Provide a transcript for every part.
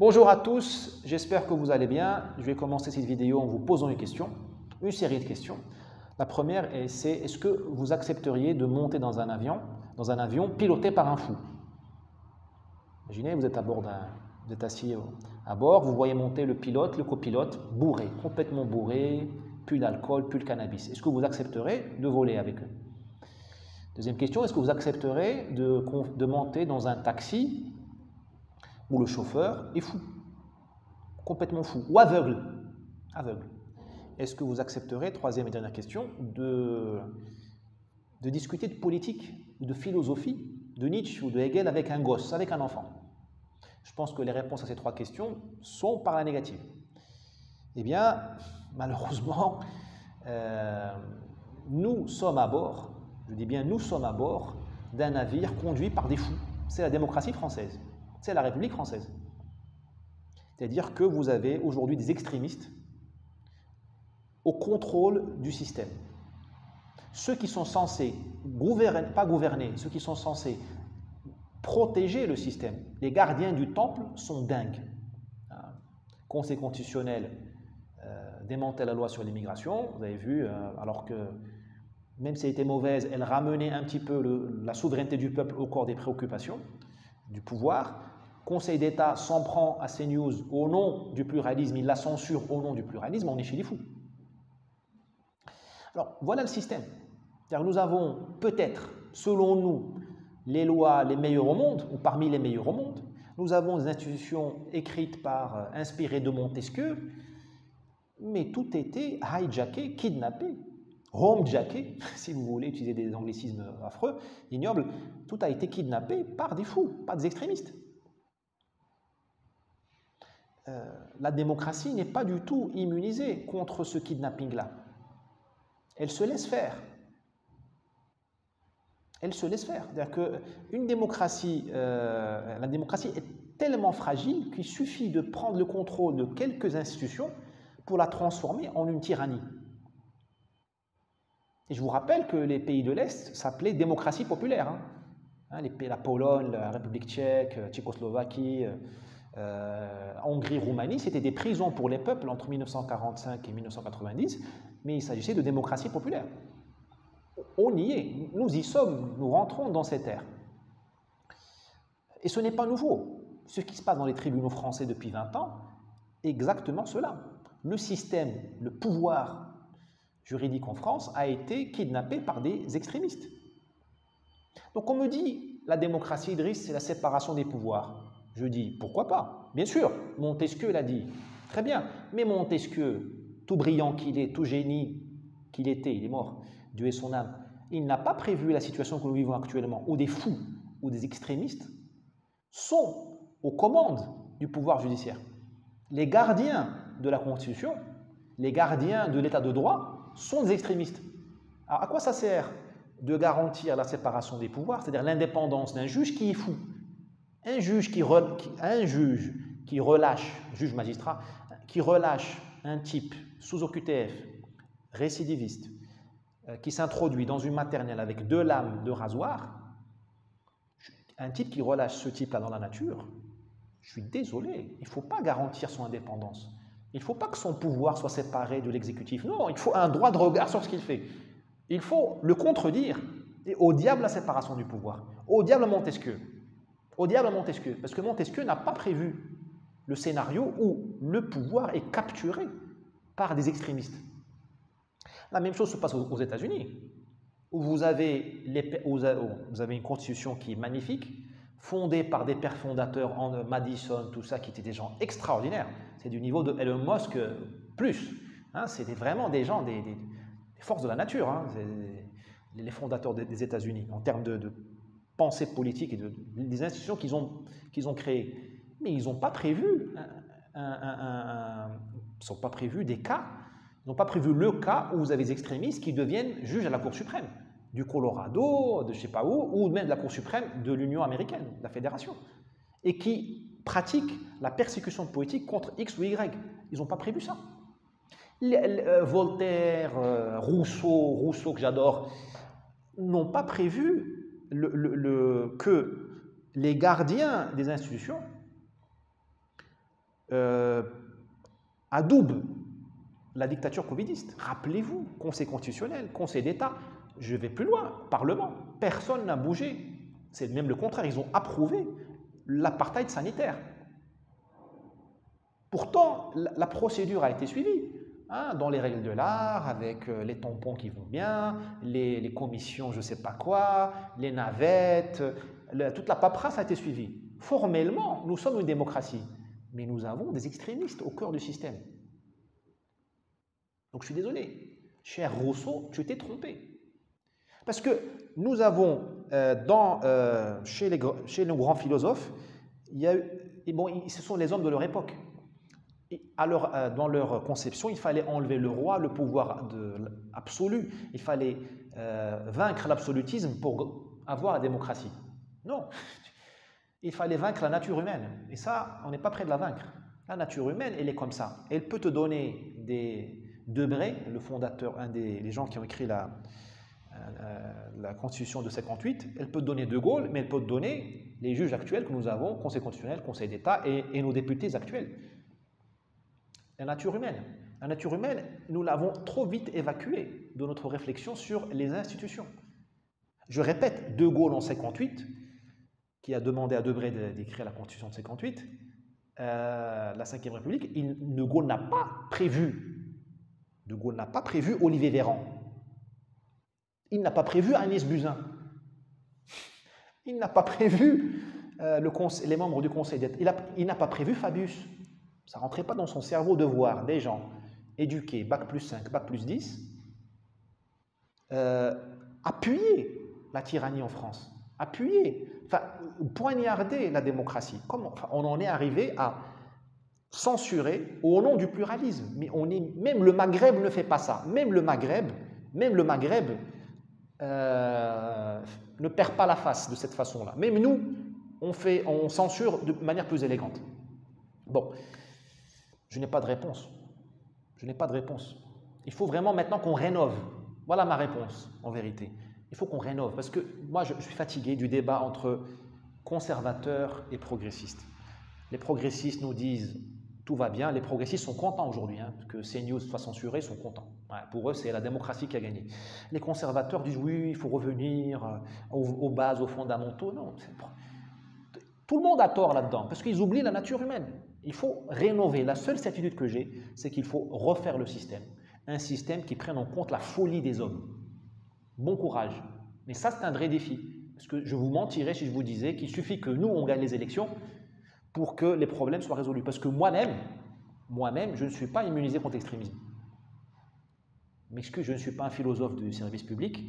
Bonjour à tous, j'espère que vous allez bien. Je vais commencer cette vidéo en vous posant une série de questions. La première, c'est est-ce que vous accepteriez de monter dans un avion piloté par un fou? Imaginez, vous êtes à bord vous êtes assis à bord, vous voyez monter le pilote, le copilote, bourré, complètement bourré, plus d'alcool, plus de cannabis. Est-ce que vous accepterez de voler avec eux? Deuxième question, est-ce que vous accepterez de monter dans un taxi où le chauffeur est fou, complètement fou, ou aveugle? Aveugle. Est-ce que vous accepterez, troisième et dernière question, de discuter de politique ou de philosophie, de Nietzsche ou de Hegel avec un gosse, avec un enfant? Je pense que les réponses à ces trois questions sont par la négative. Eh bien, malheureusement, nous sommes à bord, je dis bien nous sommes à bord d'un navire conduit par des fous. C'est la démocratie française, c'est la République française. C'est-à-dire que vous avez aujourd'hui des extrémistes au contrôle du système. Ceux qui sont censés pas gouverner, ceux qui sont censés protéger le système, les gardiens du temple sont dingues. Conseil constitutionnel démantelait la loi sur l'immigration, vous avez vu, alors que même si elle était mauvaise, elle ramenait un petit peu la souveraineté du peuple au corps des préoccupations du pouvoir. Conseil d'État s'en prend à CNews au nom du pluralisme, il la censure au nom du pluralisme, on est chez les fous. Alors voilà le système. Nous avons peut-être, selon nous, les lois les meilleures au monde, ou parmi les meilleures au monde. Nous avons des institutions écrites inspirées de Montesquieu, mais tout était hijacké, kidnappé, homejacké, si vous voulez utiliser des anglicismes affreux, ignobles. Tout a été kidnappé par des fous, par des extrémistes. La démocratie n'est pas du tout immunisée contre ce kidnapping-là. Elle se laisse faire. Elle se laisse faire. C'est-à-dire qu'une démocratie, la démocratie est tellement fragile qu'il suffit de prendre le contrôle de quelques institutions pour la transformer en une tyrannie. Et je vous rappelle que les pays de l'Est s'appelaient démocratie populaire. La Pologne, la République tchèque, Tchécoslovaquie, Hongrie, Roumanie, c'était des prisons pour les peuples entre 1945 et 1990, mais il s'agissait de démocratie populaire. On y est, nous y sommes, nous rentrons dans cette ère. Et ce n'est pas nouveau. Ce qui se passe dans les tribunaux français depuis 20 ans, exactement cela. Le système, le pouvoir juridique en France a été kidnappé par des extrémistes. Donc on me dit, la démocratie, Idriss, c'est la séparation des pouvoirs. Je dis, pourquoi pas? Bien sûr, Montesquieu l'a dit. Très bien, mais Montesquieu, tout brillant qu'il est, tout génie qu'il était, il est mort, Dieu ait son âme, il n'a pas prévu la situation que nous vivons actuellement, où des fous ou des extrémistes sont aux commandes du pouvoir judiciaire. Les gardiens de la Constitution, les gardiens de l'état de droit sont des extrémistes. Alors à quoi ça sert de garantir la séparation des pouvoirs, c'est-à-dire l'indépendance d'un juge qui est fou? Un juge qui relâche, juge magistrat, qui relâche un type sous OQTF, récidiviste, qui s'introduit dans une maternelle avec 2 lames de rasoir, un type qui relâche ce type-là dans la nature, je suis désolé, il ne faut pas garantir son indépendance. Il ne faut pas que son pouvoir soit séparé de l'exécutif. Non, il faut un droit de regard sur ce qu'il fait. Il faut le contredire. Et au diable la séparation du pouvoir. Au diable Montesquieu. Au diable Montesquieu. Parce que Montesquieu n'a pas prévu le scénario où le pouvoir est capturé par des extrémistes. La même chose se passe aux États-Unis, où vous avez une constitution qui est magnifique, fondée par des pères fondateurs en Madison, tout ça, qui étaient des gens extraordinaires. C'est du niveau de Elon Musk plus. C'était vraiment des gens, des forces de la nature, les fondateurs des États-Unis, en termes de pensée politique et des institutions qu'ils ont créées. Mais ils n'ont pas prévu des cas. Ils n'ont pas prévu le cas où vous avez des extrémistes qui deviennent juges à la Cour suprême, du Colorado, de je ne sais pas où, ou même de la Cour suprême de l'Union américaine, de la Fédération, et qui pratiquent la persécution politique contre X ou Y. Ils n'ont pas prévu ça. Voltaire, Rousseau que j'adore, n'ont pas prévu que les gardiens des institutions adoube la dictature covidiste. Rappelez-vous, Conseil constitutionnel, Conseil d'État, je vais plus loin, Parlement, personne n'a bougé. C'est même le contraire, ils ont approuvé l'apartheid sanitaire. Pourtant, la procédure a été suivie, hein, dans les règles de l'art, avec les tampons qui vont bien, les commissions je ne sais pas quoi, les navettes, toute la paperasse a été suivie. Formellement, nous sommes une démocratie, mais nous avons des extrémistes au cœur du système. Donc je suis désolé, cher Rousseau, tu t'es trompé. Parce que nous avons, chez nos grands philosophes, ce sont les hommes de leur époque. Dans leur conception, il fallait enlever le roi, le pouvoir absolu. Il fallait vaincre l'absolutisme pour avoir la démocratie. Non, il fallait vaincre la nature humaine. Et ça, on n'est pas prêt de la vaincre. La nature humaine, elle est comme ça. Elle peut te donner Debré, le fondateur, les gens qui ont écrit la Constitution de 58, elle peut te donner De Gaulle, mais elle peut te donner les juges actuels que nous avons, Conseil constitutionnel, Conseil d'État et nos députés actuels. La nature humaine, nous l'avons trop vite évacuée de notre réflexion sur les institutions. Je répète, De Gaulle en 58, qui a demandé à Debré d'écrire la Constitution de 58, la Ve République, De Gaulle n'a pas prévu Olivier Véran. Il n'a pas prévu Agnès Buzyn. Il n'a pas prévu les membres du Conseil d'État. Il n'a pas prévu Fabius. Ça ne rentrait pas dans son cerveau de voir des gens éduqués, bac plus 5, bac plus 10, appuyer la tyrannie en France, poignarder la démocratie. On en est arrivé à censurer au nom du pluralisme. Mais même le Maghreb ne fait pas ça. Même le Maghreb ne perd pas la face de cette façon-là. Même nous, on censure de manière plus élégante. Bon, je n'ai pas de réponse. Il faut vraiment maintenant qu'on rénove. Voilà ma réponse, en vérité. Il faut qu'on rénove, parce que moi, je suis fatigué du débat entre conservateurs et progressistes. Les progressistes nous disent tout va bien. Les progressistes sont contents aujourd'hui, hein, que CNews soit censuré, ils sont contents. Ouais, pour eux, c'est la démocratie qui a gagné. Les conservateurs disent oui, il faut revenir aux bases, aux fondamentaux. Non, tout le monde a tort là-dedans, parce qu'ils oublient la nature humaine. Il faut rénover. La seule certitude que j'ai, c'est qu'il faut refaire le système. Un système qui prenne en compte la folie des hommes. Bon courage. Mais ça, c'est un vrai défi. Parce que je vous mentirais si je vous disais qu'il suffit que nous, on gagne les élections pour que les problèmes soient résolus. Parce que moi-même, je ne suis pas immunisé contre l'extrémisme. Mais excuse, je ne suis pas un philosophe du service public.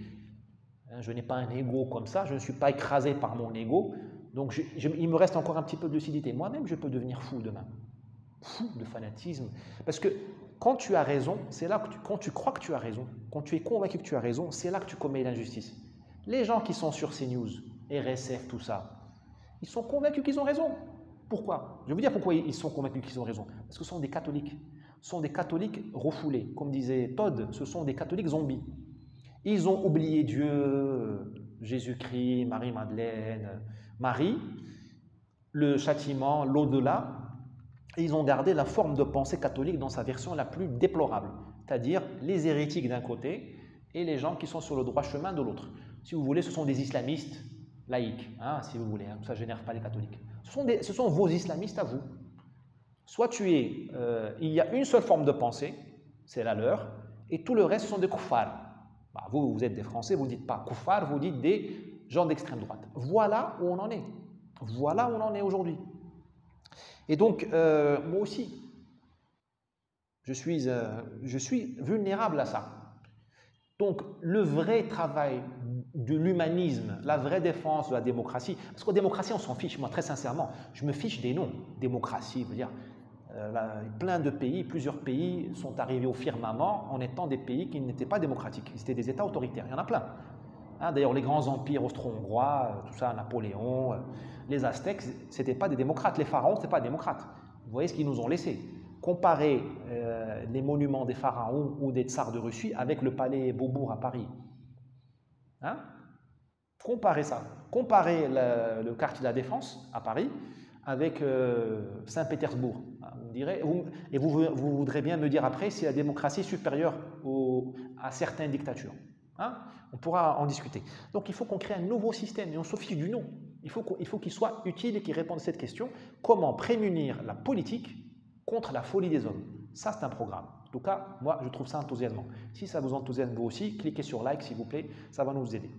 Je n'ai pas un ego comme ça. Je ne suis pas écrasé par mon ego. Donc, il me reste encore un petit peu de lucidité. Moi-même, je peux devenir fou demain. Fou de fanatisme. Parce que quand tu as raison, c'est là que quand tu crois que tu as raison, quand tu es convaincu que tu as raison, c'est là que tu commets l'injustice. Les gens qui sont sur CNews, RSF, tout ça, ils sont convaincus qu'ils ont raison. Pourquoi? Je vais vous dire pourquoi ils sont convaincus qu'ils ont raison. Parce que ce sont des catholiques. Ce sont des catholiques refoulés. Comme disait Todd, ce sont des catholiques zombies. Ils ont oublié Dieu, Jésus-Christ, Marie-Madeleine, Marie, le châtiment, l'au-delà, et ils ont gardé la forme de pensée catholique dans sa version la plus déplorable, c'est-à-dire les hérétiques d'un côté et les gens qui sont sur le droit chemin de l'autre. Si vous voulez, ce sont des islamistes laïcs, hein, si vous voulez, hein, ça ne génère pas les catholiques. Ce sont vos islamistes à vous. Soit il y a une seule forme de pensée, c'est la leur, et tout le reste, ce sont des kuffars. Bah, vous êtes des Français, vous ne dites pas kuffar, vous dites des gens d'extrême droite. Voilà où on en est. Voilà où on en est aujourd'hui. Et donc, moi aussi, je suis vulnérable à ça. Donc, le vrai travail de l'humanisme, la vraie défense de la démocratie, parce qu'en démocratie, on s'en fiche, moi, très sincèrement, je me fiche des noms. Démocratie, veut dire, plein de pays, plusieurs pays sont arrivés au firmament en étant des pays qui n'étaient pas démocratiques, c'était des États autoritaires, il y en a plein. Hein, d'ailleurs, les grands empires austro-hongrois, tout ça, Napoléon, les Aztèques, ce n'étaient pas des démocrates, les pharaons, ce n'étaient pas des démocrates. Vous voyez ce qu'ils nous ont laissé. Comparez les monuments des pharaons ou des tsars de Russie avec le palais Beaubourg à Paris. Hein? Comparez ça. Comparez le quartier de la Défense à Paris avec Saint-Pétersbourg, Et vous voudrez bien me dire après si la démocratie est supérieure à certaines dictatures. Hein? On pourra en discuter. Donc il faut qu'on crée un nouveau système et on se fiche du nom. Il faut qu'il soit utile et qu'il réponde à cette question. Comment prémunir la politique contre la folie des hommes? Ça, c'est un programme. En tout cas, moi, je trouve ça enthousiasmant. Si ça vous enthousiasme vous aussi, cliquez sur like, s'il vous plaît. Ça va nous aider.